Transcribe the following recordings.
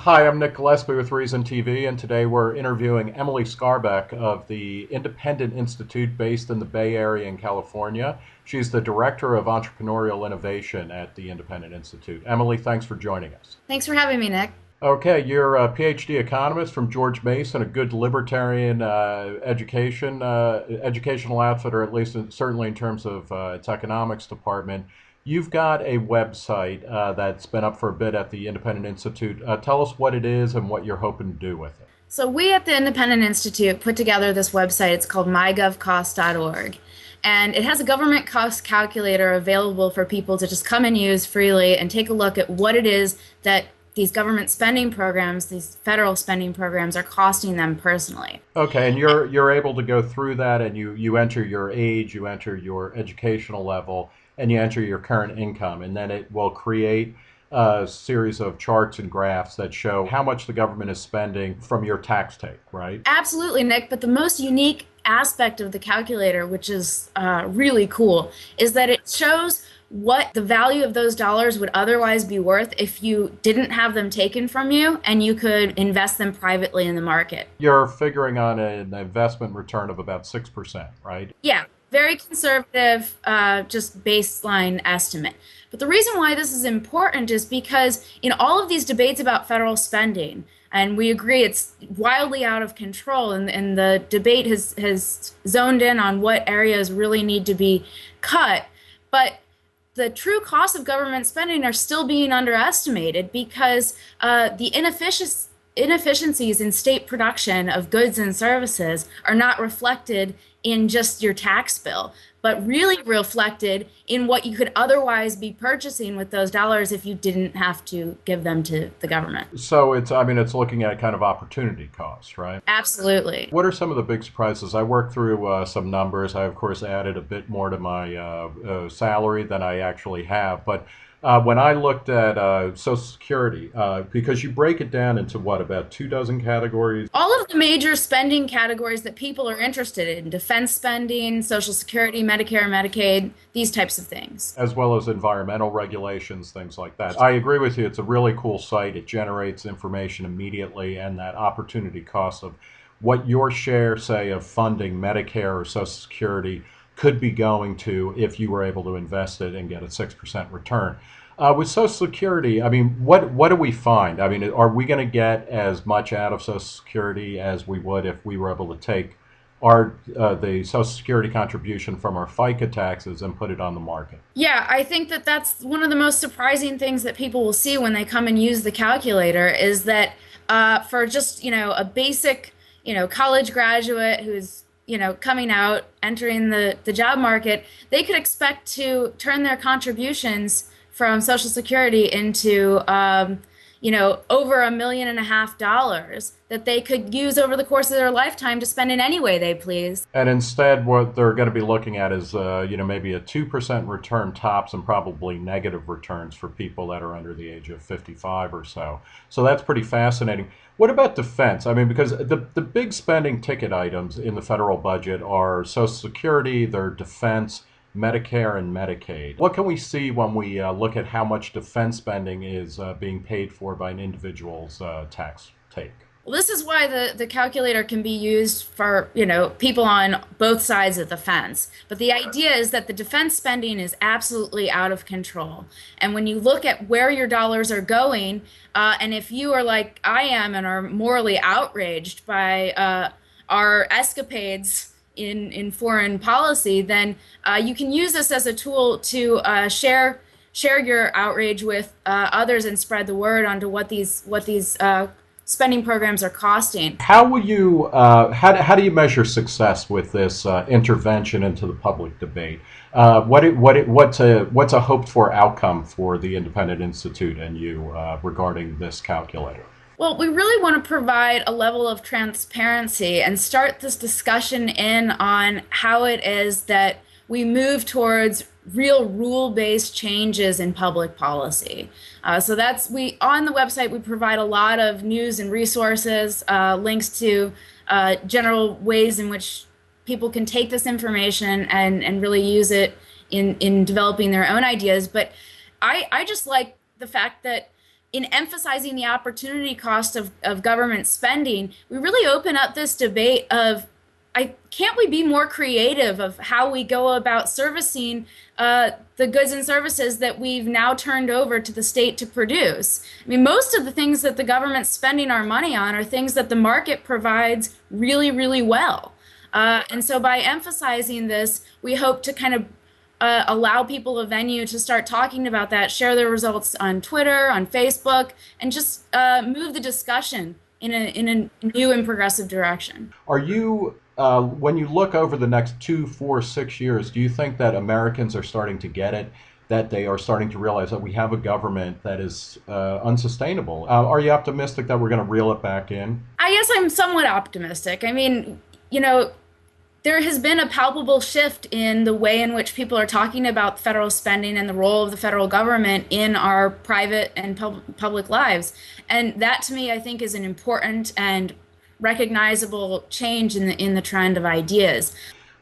Hi, I'm Nick Gillespie with Reason TV, and today we're interviewing Emily Skarbek of the Independent Institute based in the Bay Area in California. She's the Director of Entrepreneurial Innovation at the Independent Institute. Emily, thanks for joining us. Thanks for having me, Nick. Okay, you're a PhD economist from George Mason, a good libertarian educational outfit, or at least certainly in terms of its economics department. You've got a website that's been up for a bit at the Independent Institute. Tell us what it is and what you're hoping to do with it. So, we at the Independent Institute put together this website. It's called mygovcost.org. And it has a government cost calculator available for people to just come and use freely and take a look at what it is that these government spending programs, these federal spending programs, are costing them personally. Okay, and you're able to go through that, and you enter your age, you enter your educational level, and you enter your current income, and then it will create a series of charts and graphs that show how much the government is spending from your tax take, right? Absolutely, Nick. But the most unique aspect of the calculator, which is really cool, is that it shows what the value of those dollars would otherwise be worth if you didn't have them taken from you and you could invest them privately in the market. You're figuring on an investment return of about 6%, right? Yeah, very conservative, just baseline estimate. But the reason why this is important is because in all of these debates about federal spending, and we agree it's wildly out of control, and the debate has zoned in on what areas really need to be cut. But the true costs of government spending are still being underestimated because the inefficiencies in state production of goods and services are not reflected in just your tax bill, but really reflected in what you could otherwise be purchasing with those dollars if you didn't have to give them to the government. So it's looking at kind of opportunity costs, right? Absolutely. What are some of the big surprises? I worked through some numbers. I, of course, added a bit more to my salary than I actually have. But when I looked at Social Security, because you break it down into what, about 24 categories? All of the major spending categories that people are interested in: defense spending, Social Security, Medicare, Medicaid, these types of things. As well as environmental regulations, things like that. I agree with you. It's a really cool site. It generates information immediately, and that opportunity cost of what your share, say, of funding Medicare or Social Security could be going to if you were able to invest it and get a 6% return. With Social Security, I mean, what do we find? I mean, are we going to get as much out of Social Security as we would if we were able to take the Social Security contribution from our FICA taxes and put it on the market? Yeah, I think that that's one of the most surprising things that people will see when they come and use the calculator is that for just, a basic, college graduate who's, coming out, entering the job market, they could expect to turn their contributions from Social Security into, over $1.5 million that they could use over the course of their lifetime to spend in any way they please. And instead, what they're going to be looking at is, maybe a 2% return tops and probably negative returns for people that are under the age of 55 or so. So that's pretty fascinating. What about defense? I mean, because the big spending ticket items in the federal budget are Social Security, their defense, Medicare, and Medicaid. What can we see when we look at how much defense spending is being paid for by an individual's tax take? Well, this is why the calculator can be used for, people on both sides of the fence. But the idea is that the defense spending is absolutely out of control. And when you look at where your dollars are going, and if you are like I am and are morally outraged by our escapades in foreign policy, then you can use this as a tool to share your outrage with others and spread the word onto what these spending programs are costing. How will you? How do you measure success with this intervention into the public debate? What's a hoped for outcome for the Independent Institute and you regarding this calculator? Well, we really want to provide a level of transparency and start this discussion in on how it is that we move towards real rule-based changes in public policy. So on the website we provide a lot of news and resources, links to general ways in which people can take this information and really use it in developing their own ideas. But I just like the fact that in emphasizing the opportunity cost of government spending, we really open up this debate of can't we be more creative of how we go about servicing the goods and services that we've now turned over to the state to produce? I mean, most of the things that the government's spending our money on are things that the market provides really, really well. And so by emphasizing this, we hope to kind of allow people a venue to start talking about that, share their results on Twitter, on Facebook, and just move the discussion in a new and progressive direction. Are you, when you look over the next 2, 4, 6 years, do you think that Americans are starting to get it, that they are starting to realize that we have a government that is unsustainable? Are you optimistic that we're going to reel it back in? I guess I'm somewhat optimistic. I mean, there has been a palpable shift in the way in which people are talking about federal spending and the role of the federal government in our private and public lives. And that, to me, I think is an important and recognizable change in the trend of ideas.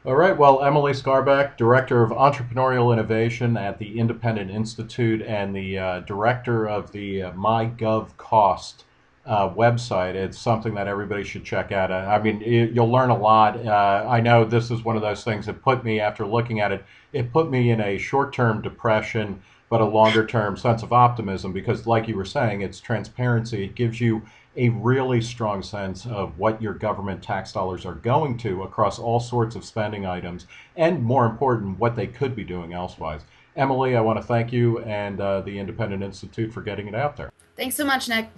All right. Well, Emily Skarbek, Director of Entrepreneurial Innovation at the Independent Institute and the Director of the MyGovCost website. It's something that everybody should check out. I mean, you'll learn a lot. I know this is one of those things that put me, after looking at it, it put me in a short-term depression, but a longer-term sense of optimism because, like you were saying, it's transparency. It gives you a really strong sense of what your government tax dollars are going to across all sorts of spending items, and more important, what they could be doing elsewise. Emily, I want to thank you and the Independent Institute for getting it out there. Thanks so much, Nick.